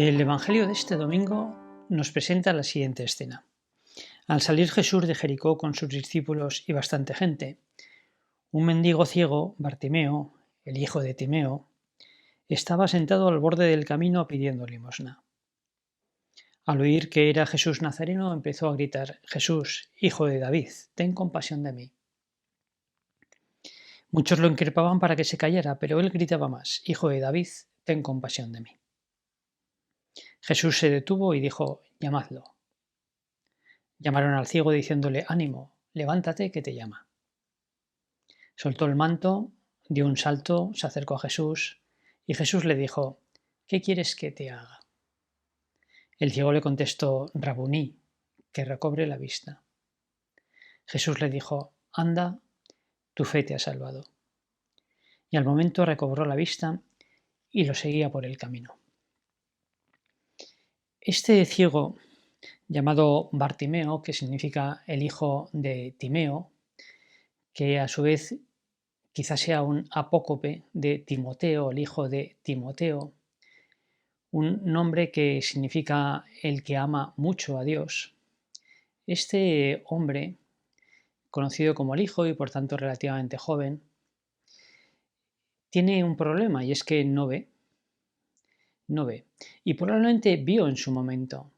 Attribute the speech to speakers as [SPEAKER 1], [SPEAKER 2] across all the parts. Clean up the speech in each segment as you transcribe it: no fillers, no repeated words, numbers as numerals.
[SPEAKER 1] El Evangelio de este domingo nos presenta la siguiente escena. Al salir Jesús de Jericó con sus discípulos y bastante gente, un mendigo ciego, Bartimeo, el hijo de Timeo, estaba sentado al borde del camino pidiendo limosna. Al oír que era Jesús Nazareno, empezó a gritar: «Jesús, hijo de David, ten compasión de mí». Muchos lo increpaban para que se callara, pero él gritaba más: «Hijo de David, ten compasión de mí». Jesús se detuvo y dijo: «Llamadlo». Llamaron al ciego diciéndole: «Ánimo, levántate, que te llama». Soltó el manto, dio un salto, se acercó a Jesús, y Jesús le dijo: «¿Qué quieres que te haga?». El ciego le contestó: «Rabuní, que recobre la vista». Jesús le dijo: «Anda, tu fe te ha salvado». Y al momento recobró la vista y lo seguía por el camino. Este ciego, llamado Bartimeo, que significa el hijo de Timeo, que a su vez quizás sea un apócope de Timoteo, el hijo de Timoteo, un nombre que significa el que ama mucho a Dios. Este hombre, conocido como el hijo y por tanto relativamente joven, tiene un problema y es que no ve. Y probablemente vio en su momento.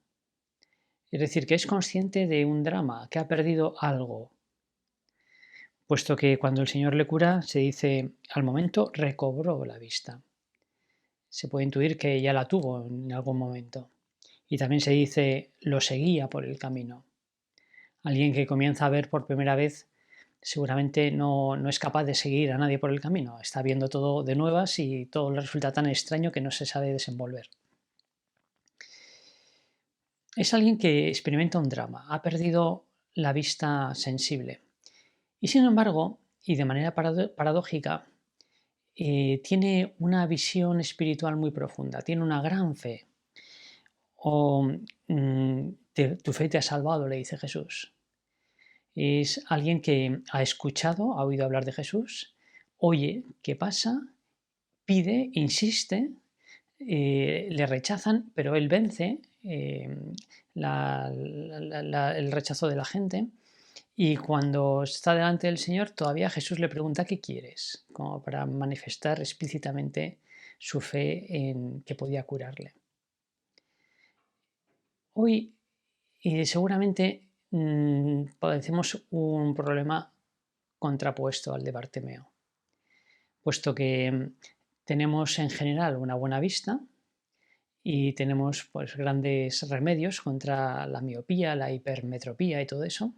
[SPEAKER 1] Es decir, que es consciente de un drama, que ha perdido algo. Puesto que cuando el Señor le cura, se dice, al momento recobró la vista. Se puede intuir que ya la tuvo en algún momento. Y también se dice, lo seguía por el camino. Alguien que comienza a ver por primera vez seguramente no es capaz de seguir a nadie por el camino. Está viendo todo de nuevas y todo le resulta tan extraño que no se sabe desenvolver. Es alguien que experimenta un drama, ha perdido la vista sensible. Y sin embargo, y de manera paradójica, tiene una visión espiritual muy profunda, tiene una gran fe. Tu fe te ha salvado, le dice Jesús. Es alguien que ha escuchado, ha oído hablar de Jesús, oye qué pasa, pide, insiste, le rechazan, pero él vence el rechazo de la gente. Y cuando está delante del Señor, todavía Jesús le pregunta: ¿qué quieres?, como para manifestar explícitamente su fe en que podía curarle. Hoy seguramente padecemos un problema contrapuesto al de Bartimeo, puesto que tenemos en general una buena vista y tenemos pues grandes remedios contra la miopía, la hipermetropía y todo eso.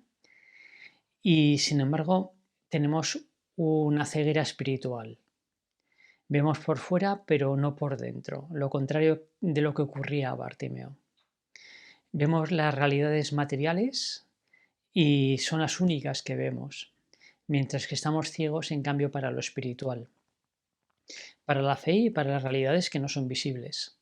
[SPEAKER 1] Y sin embargo, tenemos una ceguera espiritual. Vemos por fuera, pero no por dentro, lo contrario de lo que ocurría a Bartimeo. Vemos las realidades materiales y son las únicas que vemos, mientras que estamos ciegos, en cambio, para lo espiritual, para la fe y para las realidades que no son visibles.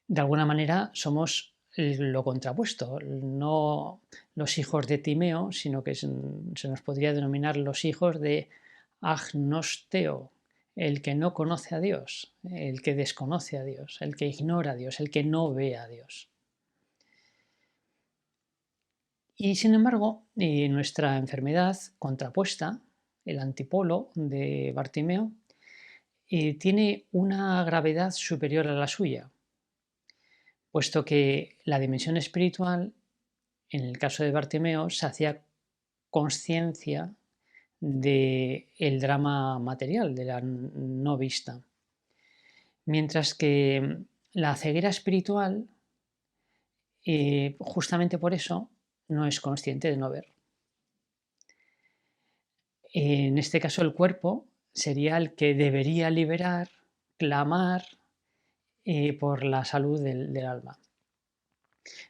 [SPEAKER 1] De alguna manera somos lo contrapuesto, no los hijos de Timeo, sino que se nos podría denominar los hijos de agnosteo, el que no conoce a Dios, el que desconoce a Dios, el que ignora a Dios, el que no ve a Dios. Y sin embargo, nuestra enfermedad contrapuesta, el antipolo de Bartimeo, tiene una gravedad superior a la suya, puesto que la dimensión espiritual, en el caso de Bartimeo, se hacía consciencia del drama material, de la no vista. Mientras que la ceguera espiritual, justamente por eso, no es consciente de no ver. En este caso, el cuerpo sería el que debería liberar, clamar por la salud del alma.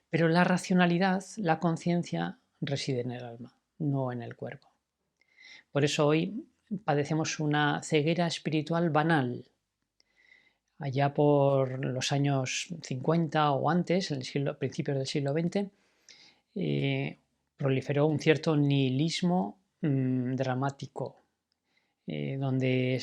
[SPEAKER 1] Pero la racionalidad, la conciencia, reside en el alma, no en el cuerpo. Por eso hoy padecemos una ceguera espiritual banal. Allá por los años 50 o antes, principios del siglo XX, proliferó un cierto nihilismo dramático, donde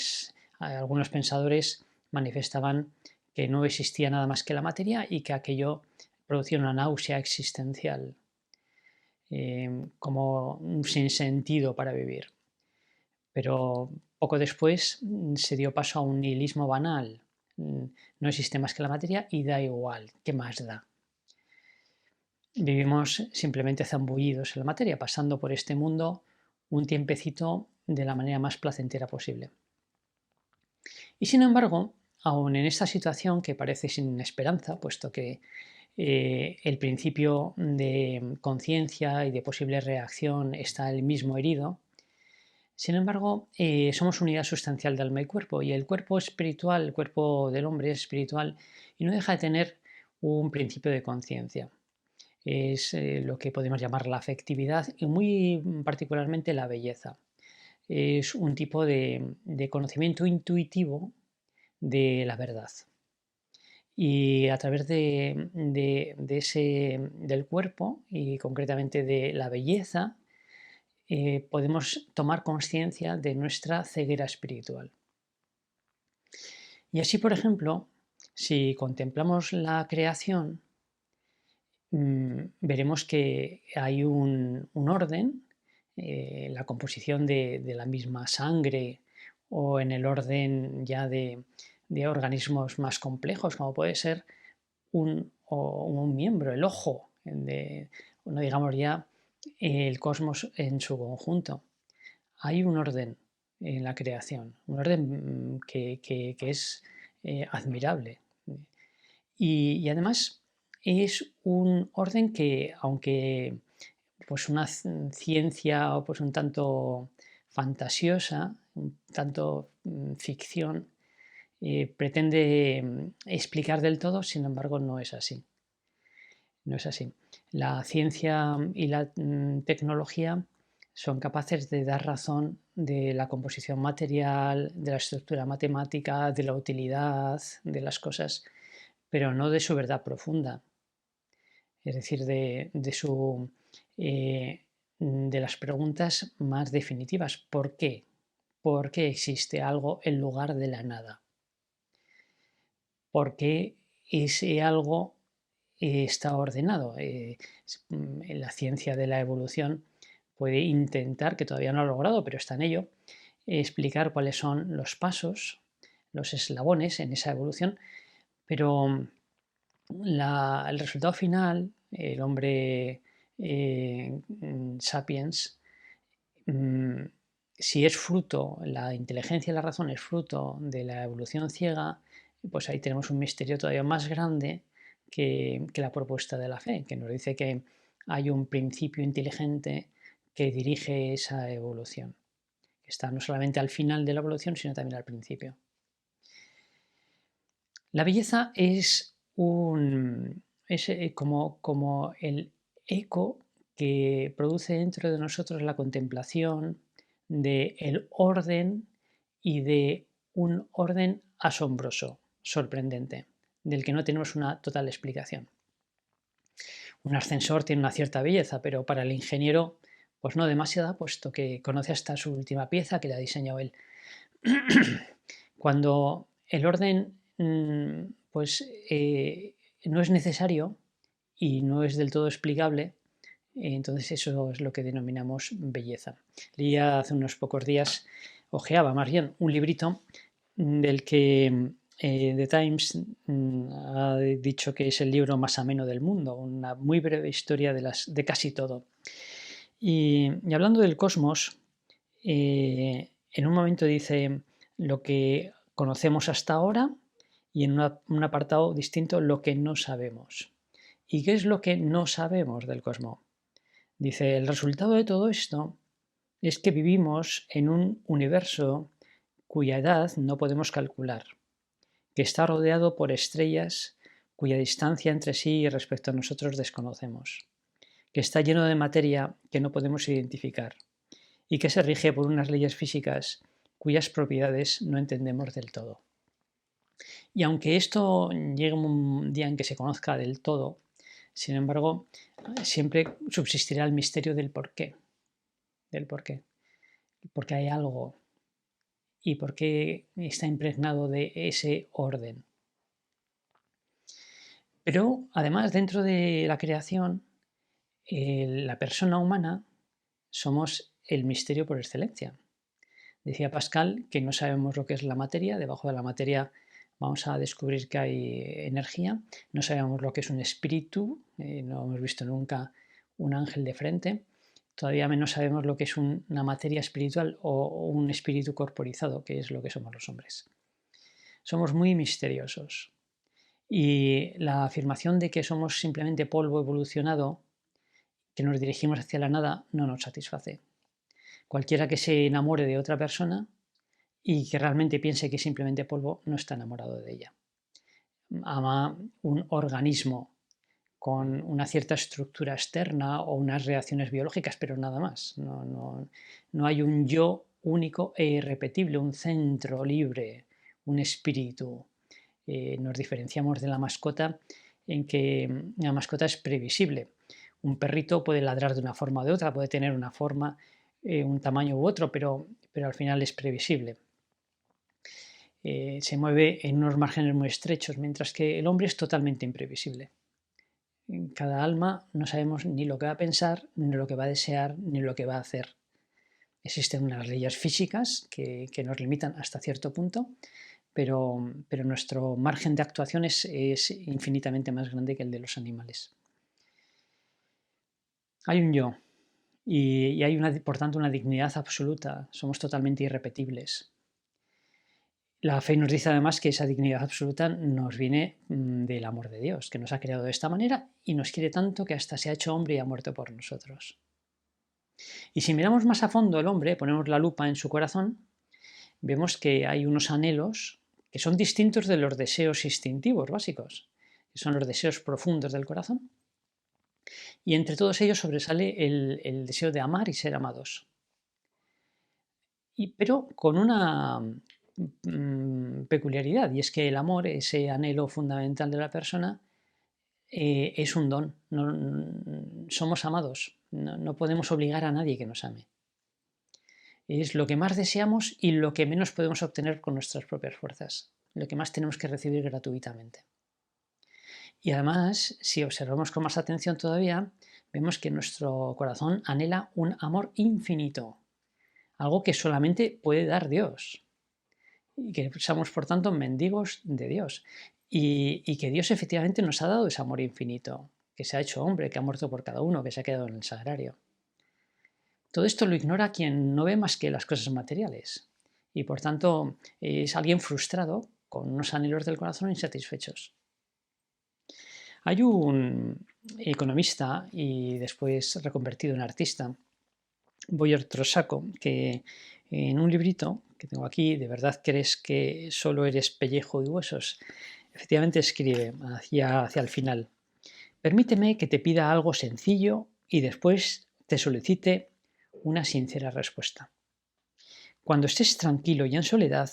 [SPEAKER 1] algunos pensadores manifestaban que no existía nada más que la materia y que aquello producía una náusea existencial, como un sinsentido para vivir. Pero poco después se dio paso a un nihilismo banal. No existe más que la materia y da igual, ¿qué más da? Vivimos simplemente zambullidos en la materia, pasando por este mundo un tiempecito de la manera más placentera posible. Y sin embargo, aun en esta situación que parece sin esperanza, puesto que el principio de conciencia y de posible reacción está el mismo herido, sin embargo, somos unidad sustancial de alma y cuerpo, y el cuerpo espiritual, el cuerpo del hombre es espiritual y no deja de tener un principio de conciencia. Es lo que podemos llamar la afectividad y muy particularmente la belleza. Es un tipo de conocimiento intuitivo de la verdad. Y a través del cuerpo y concretamente de la belleza, podemos tomar conciencia de nuestra ceguera espiritual. Y así, por ejemplo, si contemplamos la creación, veremos que hay un orden, la composición de la misma sangre o en el orden ya de organismos más complejos, como puede ser un miembro, el ojo, no digamos ya el cosmos en su conjunto. Hay un orden en la creación, un orden que es admirable. Y además es un orden que, aunque pues una ciencia pues un tanto fantasiosa, un tanto ficción, pretende explicar del todo, sin embargo no es así. No es así. La ciencia y la tecnología son capaces de dar razón de la composición material, de la estructura matemática, de la utilidad de las cosas, pero no de su verdad profunda, es decir, de las preguntas más definitivas. ¿Por qué? ¿Por qué existe algo en lugar de la nada? ¿Por qué ese algo está ordenado? La ciencia de la evolución puede intentar, que todavía no ha logrado, pero está en ello, explicar cuáles son los pasos, los eslabones en esa evolución, pero el resultado final, el hombre sapiens, si es fruto, la inteligencia y la razón es fruto de la evolución ciega, pues ahí tenemos un misterio todavía más grande que la propuesta de la fe, que nos dice que hay un principio inteligente que dirige esa evolución, que está no solamente al final de la evolución, sino también al principio. La belleza es como el eco que produce dentro de nosotros la contemplación del orden y de un orden asombroso, sorprendente, del que no tenemos una total explicación. Un ascensor tiene una cierta belleza, pero para el ingeniero, pues no demasiada, puesto que conoce hasta su última pieza que la ha diseñado él. Cuando el orden pues, no es necesario y no es del todo explicable, entonces eso es lo que denominamos belleza. Leía hace unos pocos días, ojeaba más bien, un librito del que The Times ha dicho que es el libro más ameno del mundo, una muy breve historia de casi todo. Y hablando del cosmos, en un momento dice lo que conocemos hasta ahora y en un apartado distinto lo que no sabemos. ¿Y qué es lo que no sabemos del cosmos? Dice, el resultado de todo esto es que vivimos en un universo cuya edad no podemos calcular, que está rodeado por estrellas cuya distancia entre sí y respecto a nosotros desconocemos, que está lleno de materia que no podemos identificar y que se rige por unas leyes físicas cuyas propiedades no entendemos del todo. Y aunque esto llegue un día en que se conozca del todo, sin embargo, siempre subsistirá el misterio del porqué, porque hay algo y por qué está impregnado de ese orden. Pero además, dentro de la creación, la persona humana somos el misterio por excelencia. Decía Pascal que no sabemos lo que es la materia, debajo de la materia vamos a descubrir que hay energía, no sabemos lo que es un espíritu, no hemos visto nunca un ángel de frente, todavía menos sabemos lo que es una materia espiritual o un espíritu corporizado, que es lo que somos los hombres. Somos muy misteriosos. Y la afirmación de que somos simplemente polvo evolucionado, que nos dirigimos hacia la nada, no nos satisface. Cualquiera que se enamore de otra persona y que realmente piense que es simplemente polvo, no está enamorado de ella. Ama un organismo con una cierta estructura externa o unas reacciones biológicas, pero nada más. No hay un yo único e irrepetible, un centro libre, un espíritu. Nos diferenciamos de la mascota en que la mascota es previsible. Un perrito puede ladrar de una forma o de otra, puede tener una forma, un tamaño u otro, pero al final es previsible. Se mueve en unos márgenes muy estrechos, mientras que el hombre es totalmente imprevisible. En cada alma no sabemos ni lo que va a pensar, ni lo que va a desear, ni lo que va a hacer. Existen unas leyes físicas que nos limitan hasta cierto punto, pero nuestro margen de actuación es infinitamente más grande que el de los animales. Hay un yo y hay por tanto una dignidad absoluta, somos totalmente irrepetibles. La fe nos dice además que esa dignidad absoluta nos viene del amor de Dios, que nos ha creado de esta manera y nos quiere tanto que hasta se ha hecho hombre y ha muerto por nosotros. Y si miramos más a fondo el hombre, ponemos la lupa en su corazón, vemos que hay unos anhelos que son distintos de los deseos instintivos básicos, que son los deseos profundos del corazón. Y entre todos ellos sobresale el deseo de amar y ser amados. Pero con una peculiaridad, y es que el amor, ese anhelo fundamental de la persona, es un don. Somos amados, no podemos obligar a nadie que nos ame. Es lo que más deseamos y lo que menos podemos obtener con nuestras propias fuerzas, lo que más tenemos que recibir gratuitamente. Y además, si observamos con más atención todavía, vemos que nuestro corazón anhela un amor infinito, algo que solamente puede dar Dios, y que somos por tanto mendigos de Dios, y que Dios efectivamente nos ha dado ese amor infinito, que se ha hecho hombre, que ha muerto por cada uno, que se ha quedado en el sagrario. Todo esto lo ignora quien no ve más que las cosas materiales, y por tanto es alguien frustrado, con unos anhelos del corazón insatisfechos. Hay un economista y después reconvertido en artista, Boyer Trosacco, que en un librito que tengo aquí, ¿De verdad crees que solo eres pellejo y huesos?, efectivamente escribe hacia el final: permíteme que te pida algo sencillo y después te solicite una sincera respuesta. Cuando estés tranquilo y en soledad,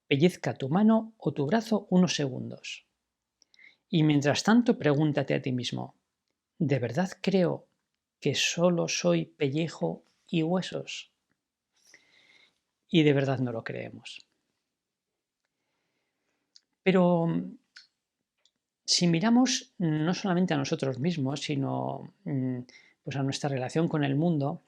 [SPEAKER 1] pellizca tu mano o tu brazo unos segundos. Y mientras tanto, pregúntate a ti mismo: ¿de verdad creo que solo soy pellejo y huesos? Y de verdad no lo creemos. Pero si miramos no solamente a nosotros mismos, sino pues a nuestra relación con el mundo,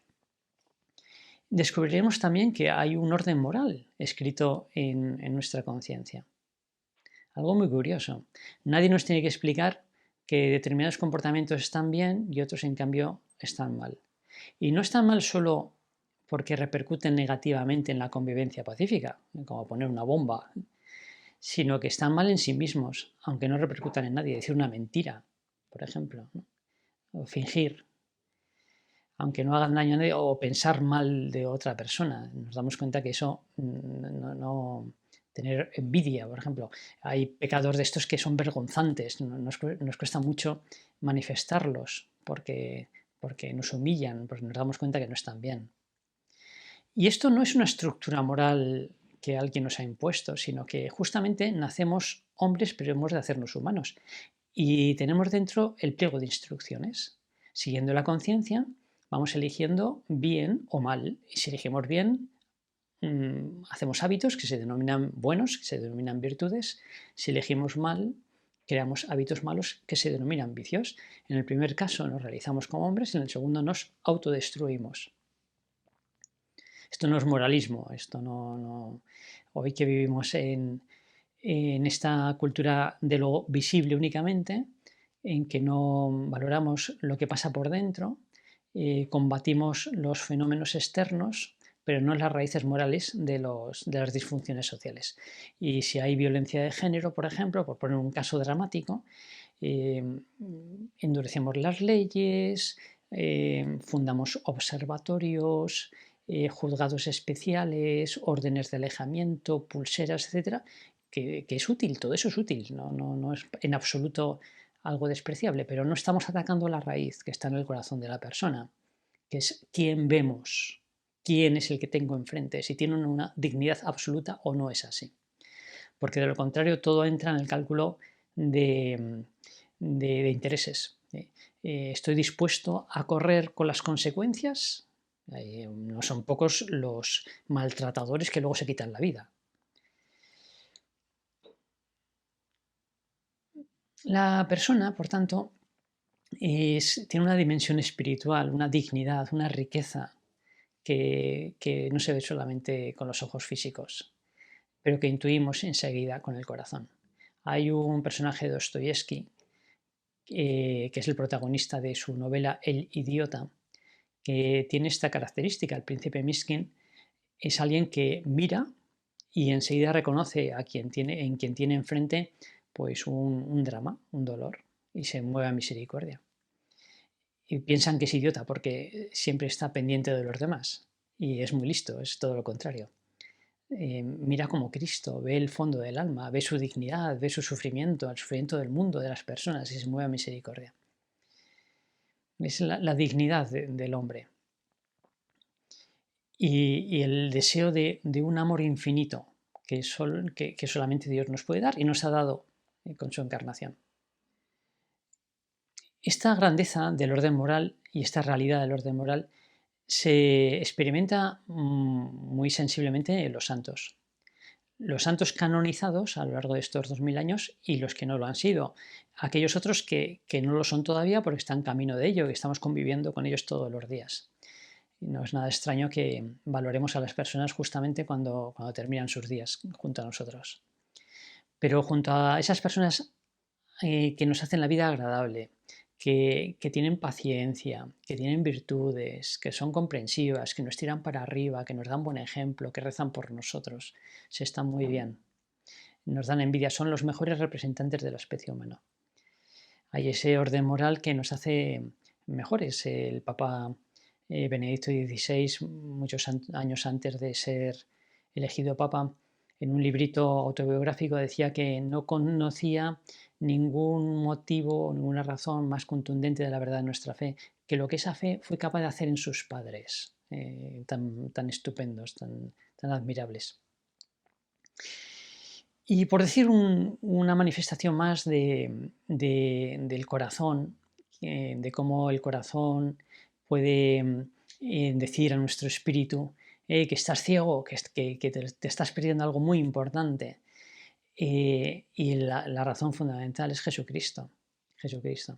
[SPEAKER 1] descubriremos también que hay un orden moral escrito en nuestra conciencia. Algo muy curioso. Nadie nos tiene que explicar que determinados comportamientos están bien y otros, en cambio, están mal. Y no están mal solo porque repercuten negativamente en la convivencia pacífica, como poner una bomba, sino que están mal en sí mismos, aunque no repercutan en nadie. Decir una mentira, por ejemplo, ¿no? O fingir, aunque no hagan daño a nadie, o pensar mal de otra persona. Nos damos cuenta que eso no tener envidia, por ejemplo. Hay pecados de estos que son vergonzantes, nos cuesta mucho manifestarlos porque nos humillan, porque nos damos cuenta que no están bien. Y esto no es una estructura moral que alguien nos ha impuesto, sino que justamente nacemos hombres, pero hemos de hacernos humanos. Y tenemos dentro el pliego de instrucciones. Siguiendo la conciencia, vamos eligiendo bien o mal. Y si elegimos bien, hacemos hábitos que se denominan buenos, que se denominan virtudes. Si elegimos mal, creamos hábitos malos que se denominan vicios. En el primer caso nos realizamos como hombres, en el segundo nos autodestruimos. Esto no es moralismo, esto no. Hoy que vivimos en esta cultura de lo visible únicamente, en que no valoramos lo que pasa por dentro, combatimos los fenómenos externos, pero no las raíces morales de las disfunciones sociales. Y si hay violencia de género, por ejemplo, por poner un caso dramático, endurecemos las leyes, fundamos observatorios, juzgados especiales, órdenes de alejamiento, pulseras, etcétera, que es útil, todo eso es útil, no es en absoluto algo despreciable, pero no estamos atacando la raíz que está en el corazón de la persona, que es quién vemos, quién es el que tengo enfrente, si tienen una dignidad absoluta o no es así. Porque de lo contrario todo entra en el cálculo de intereses. Estoy dispuesto a correr con las consecuencias. No son pocos los maltratadores que luego se quitan la vida. La persona, por tanto, tiene una dimensión espiritual, una dignidad, una riqueza que no se ve solamente con los ojos físicos, pero que intuimos enseguida con el corazón. Hay un personaje de Dostoyevsky, que es el protagonista de su novela El idiota, que tiene esta característica. El príncipe Miskin es alguien que mira y enseguida reconoce en quien tiene enfrente pues un drama, un dolor, y se mueve a misericordia. Y piensan que es idiota porque siempre está pendiente de los demás, y es muy listo, es todo lo contrario. Mira como Cristo, ve el fondo del alma, ve su dignidad, ve su sufrimiento, el sufrimiento del mundo, de las personas, y se mueve a misericordia. Es la dignidad del hombre. Y el deseo de un amor infinito que solamente Dios nos puede dar y nos ha dado con su encarnación. Esta grandeza del orden moral y esta realidad del orden moral se experimenta muy sensiblemente en los santos. Los santos canonizados a lo largo de estos 2000 años y los que no lo han sido. Aquellos otros que no lo son todavía porque están camino de ello, que estamos conviviendo con ellos todos los días. Y no es nada extraño que valoremos a las personas justamente cuando terminan sus días junto a nosotros. Pero junto a esas personas que nos hacen la vida agradable, que tienen paciencia, que tienen virtudes, que son comprensivas, que nos tiran para arriba, que nos dan buen ejemplo, que rezan por nosotros, se están muy bien. Nos dan envidia, son los mejores representantes de la especie humana. Hay ese orden moral que nos hace mejores. El Papa Benedicto XVI, muchos años antes de ser elegido Papa, en un librito autobiográfico decía que no conocía ningún motivo o ninguna razón más contundente de la verdad de nuestra fe que lo que esa fe fue capaz de hacer en sus padres, tan estupendos, tan admirables. Y por decir una manifestación más del corazón, de cómo el corazón puede decir a nuestro espíritu que estás ciego, que te estás perdiendo algo muy importante. Y la razón fundamental es Jesucristo. Jesucristo,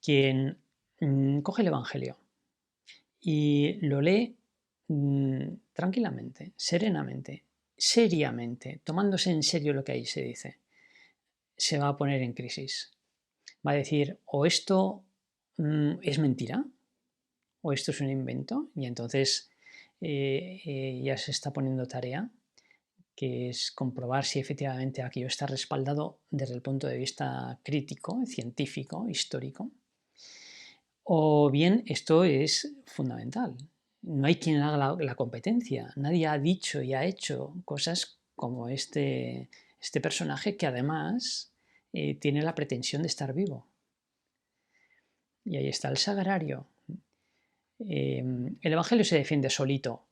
[SPEAKER 1] quien coge el Evangelio y lo lee tranquilamente, serenamente, seriamente, tomándose en serio lo que ahí se dice, se va a poner en crisis. Va a decir, o esto es mentira, o esto es un invento, y entonces ya se está poniendo tarea, que es comprobar si efectivamente aquello está respaldado desde el punto de vista crítico, científico, histórico, o bien esto es fundamental. No hay quien haga la competencia. Nadie ha dicho y ha hecho cosas como este personaje que además tiene la pretensión de estar vivo. Y ahí está el sagrario. El Evangelio se defiende solito,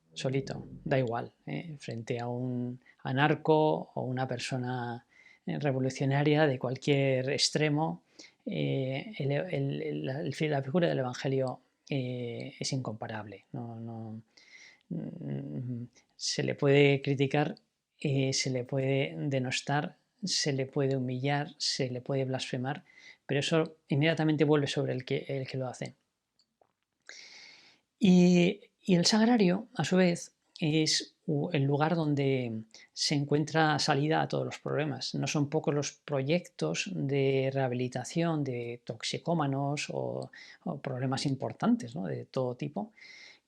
[SPEAKER 1] da igual, frente a un anarco o una persona revolucionaria de cualquier extremo. La figura del Evangelio es incomparable. Se le puede criticar, se le puede denostar se le puede humillar, se le puede blasfemar, pero eso inmediatamente vuelve sobre el que lo hace. Y el sagrario, a su vez, es el lugar donde se encuentra salida a todos los problemas. No son pocos los proyectos de rehabilitación de toxicómanos o problemas importantes, ¿no?, de todo tipo,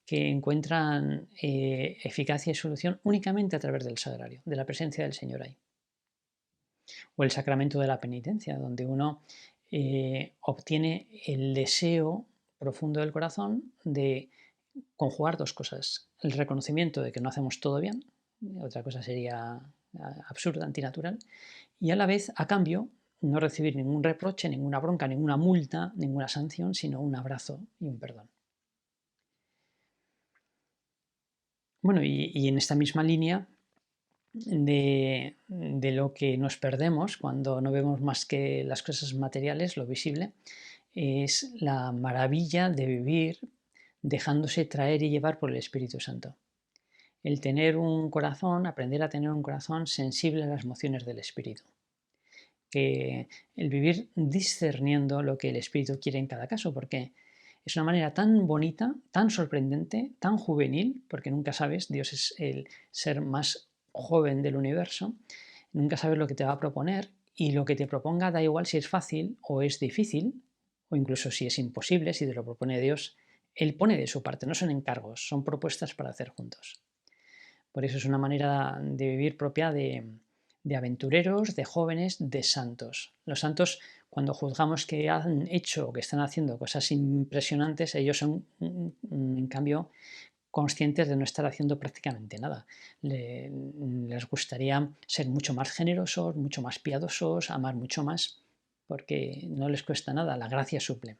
[SPEAKER 1] que encuentran eficacia y solución únicamente a través del sagrario, de la presencia del Señor ahí. O el sacramento de la penitencia, donde uno obtiene el deseo profundo del corazón de conjugar dos cosas: el reconocimiento de que no hacemos todo bien, otra cosa sería absurda, antinatural, y a la vez, a cambio, no recibir ningún reproche, ninguna bronca, ninguna multa, ninguna sanción, sino un abrazo y un perdón. Bueno, y en esta misma línea de lo que nos perdemos cuando no vemos más que las cosas materiales, lo visible, es la maravilla de vivir dejándose traer y llevar por el Espíritu Santo. El tener un corazón, aprender a tener un corazón sensible a las emociones del Espíritu. Que el vivir discerniendo lo que el Espíritu quiere en cada caso, porque es una manera tan bonita, tan sorprendente, tan juvenil, porque nunca sabes, Dios es el ser más joven del universo, nunca sabes lo que te va a proponer, y lo que te proponga da igual si es fácil o es difícil, o incluso si es imposible, si te lo propone Dios, Él pone de su parte, no son encargos, son propuestas para hacer juntos. Por eso es una manera de vivir propia de aventureros, de jóvenes, de santos. Los santos, cuando juzgamos que han hecho o que están haciendo cosas impresionantes, ellos son, en cambio, conscientes de no estar haciendo prácticamente nada. Les gustaría ser mucho más generosos, mucho más piadosos, amar mucho más, porque no les cuesta nada, la gracia suple.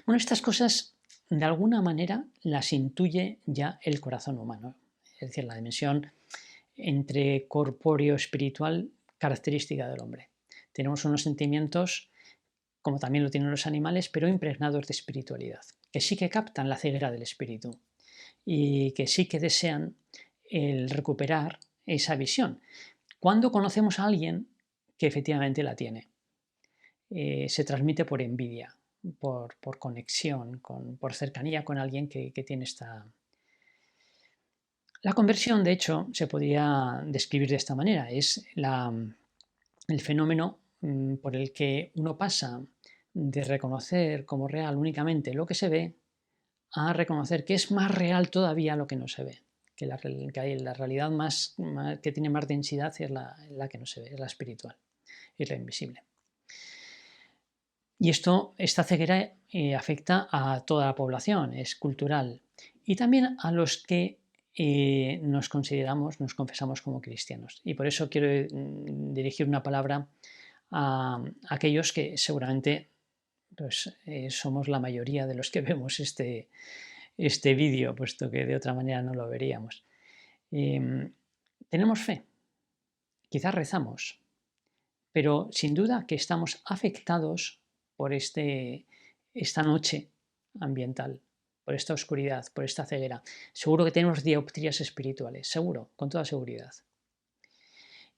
[SPEAKER 1] Bueno, estas cosas de alguna manera las intuye ya el corazón humano, es decir, la dimensión entre corpóreo espiritual característica del hombre. Tenemos unos sentimientos, como también lo tienen los animales, pero impregnados de espiritualidad, que sí que captan la ceguera del espíritu y que sí que desean el recuperar esa visión. Cuando conocemos a alguien que efectivamente la tiene, se transmite por envidia, por conexión, por cercanía con alguien que tiene esta... La conversión, de hecho, se podría describir de esta manera. Es el fenómeno por el que uno pasa de reconocer como real únicamente lo que se ve a reconocer que es más real todavía lo que no se ve, que la realidad que tiene más densidad es la que no se ve, es la espiritual, es la invisible. Y esta ceguera afecta a toda la población, es cultural, y también a los que nos confesamos como cristianos. Y por eso quiero dirigir una palabra a aquellos que seguramente pues, somos la mayoría de los que vemos este vídeo, puesto que de otra manera no lo veríamos. Tenemos fe, quizás rezamos, pero sin duda que estamos afectados por esta noche ambiental, por esta oscuridad, por esta ceguera. Seguro que tenemos dioptrías espirituales, seguro, con toda seguridad.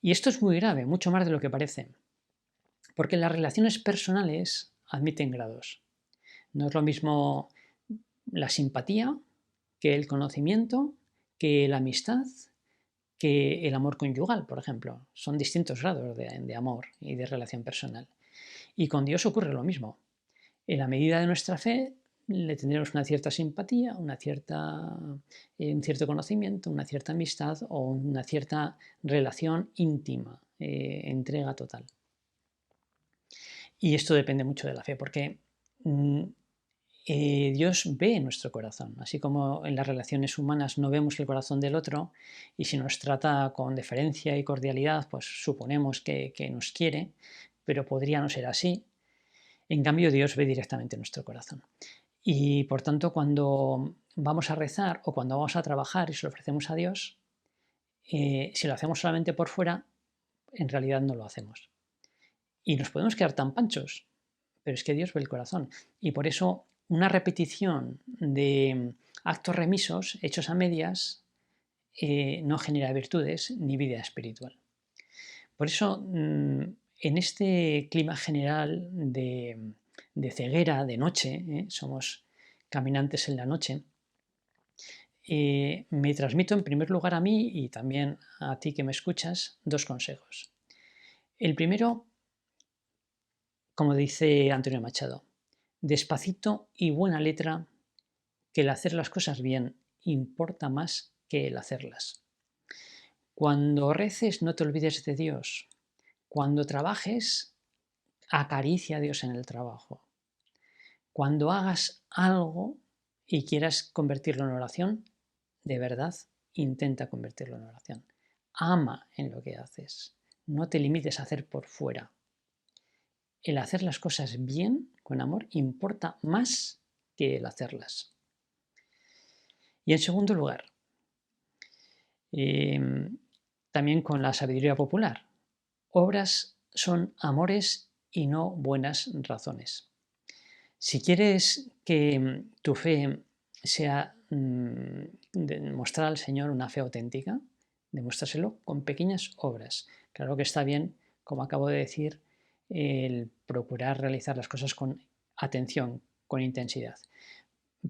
[SPEAKER 1] Y esto es muy grave, mucho más de lo que parece, porque las relaciones personales admiten grados. No es lo mismo la simpatía que el conocimiento, que la amistad, que el amor conyugal, por ejemplo. Son distintos grados de amor y de relación personal. Y con Dios ocurre lo mismo. En la medida de nuestra fe le tendremos una cierta simpatía, un cierto conocimiento, una cierta amistad o una cierta relación íntima, entrega total. Y esto depende mucho de la fe, porque Dios ve nuestro corazón, así como en las relaciones humanas no vemos el corazón del otro y si nos trata con deferencia y cordialidad, pues suponemos que nos quiere, pero podría no ser así. En cambio, Dios ve directamente nuestro corazón. Y por tanto, cuando vamos a rezar o cuando vamos a trabajar y se lo ofrecemos a Dios, si lo hacemos solamente por fuera, en realidad no lo hacemos. Y nos podemos quedar tan panchos, pero es que Dios ve el corazón. Y por eso una repetición de actos remisos hechos a medias no genera virtudes ni vida espiritual. Por eso, en este clima general de ceguera, de noche, somos caminantes en la noche, me transmito en primer lugar a mí y también a ti que me escuchas 2 consejos. El primero, como dice Antonio Machado, despacito y buena letra, que el hacer las cosas bien importa más que el hacerlas. Cuando reces, no te olvides de Dios. Cuando trabajes, acaricia a Dios en el trabajo. Cuando hagas algo y quieras convertirlo en oración, de verdad, intenta convertirlo en oración. Ama en lo que haces. No te limites a hacer por fuera. El hacer las cosas bien, con amor, importa más que el hacerlas. Y en segundo lugar, también con la sabiduría popular, obras son amores y no buenas razones. Si quieres que tu fe sea demostrar al Señor una fe auténtica, demuéstraselo con pequeñas obras. Claro que está bien, como acabo de decir, el procurar realizar las cosas con atención, con intensidad.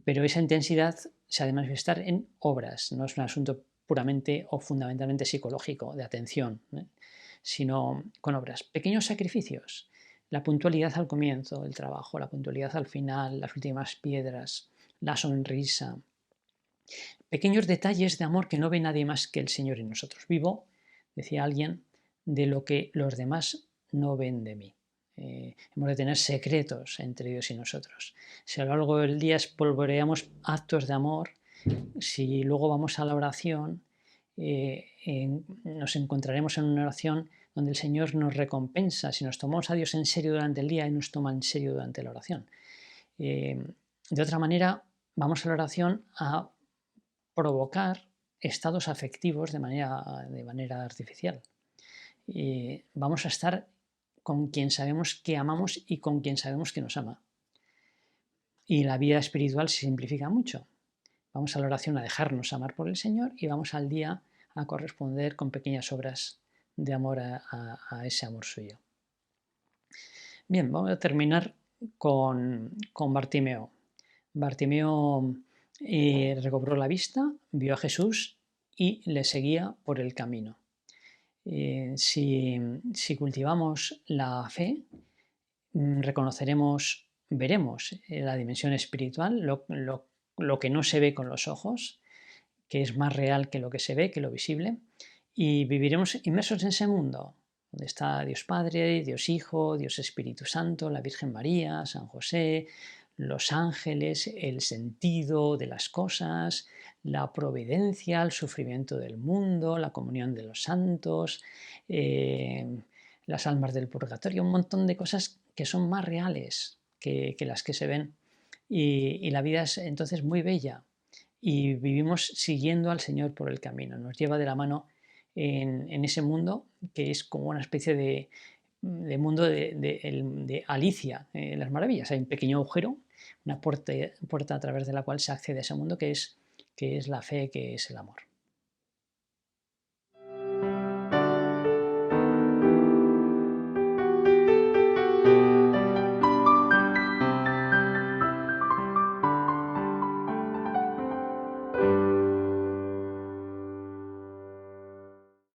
[SPEAKER 1] Pero esa intensidad se ha de manifestar en obras, no es un asunto puramente o fundamentalmente psicológico, de atención, sino con obras. Pequeños sacrificios, la puntualidad al comienzo del trabajo, la puntualidad al final, las últimas piedras, la sonrisa. Pequeños detalles de amor que no ve nadie más que el Señor en nosotros. Vivo, decía alguien, de lo que los demás no ven de mí. Hemos de tener secretos entre Dios y nosotros. Si a lo largo del día espolvoreamos actos de amor, si luego vamos a la oración, nos encontraremos en una oración donde el Señor nos recompensa. Si nos tomamos a Dios en serio durante el día, Él nos toma en serio durante la oración. De otra manera, vamos a la oración a provocar estados afectivos de manera artificial. Vamos a estar con quien sabemos que amamos y con quien sabemos que nos ama. Y la vida espiritual se simplifica mucho. Vamos a la oración a dejarnos amar por el Señor y vamos al día a corresponder con pequeñas obras de amor a ese amor suyo. Bien, vamos a terminar con Bartimeo. Bartimeo recobró la vista, vio a Jesús y le seguía por el camino. Si cultivamos la fe, veremos la dimensión espiritual, lo que no se ve con los ojos, que es más real que lo que se ve, que lo visible, y viviremos inmersos en ese mundo, donde está Dios Padre, Dios Hijo, Dios Espíritu Santo, la Virgen María, San José, los ángeles, el sentido de las cosas, la providencia, el sufrimiento del mundo, la comunión de los santos, las almas del purgatorio, un montón de cosas que son más reales que las que se ven. Y la vida es entonces muy bella y vivimos siguiendo al Señor por el camino. Nos lleva de la mano en ese mundo que es como una especie de mundo de Alicia en las maravillas. Hay un pequeño agujero, una puerta a través de la cual se accede a ese mundo que es la fe, que es el amor.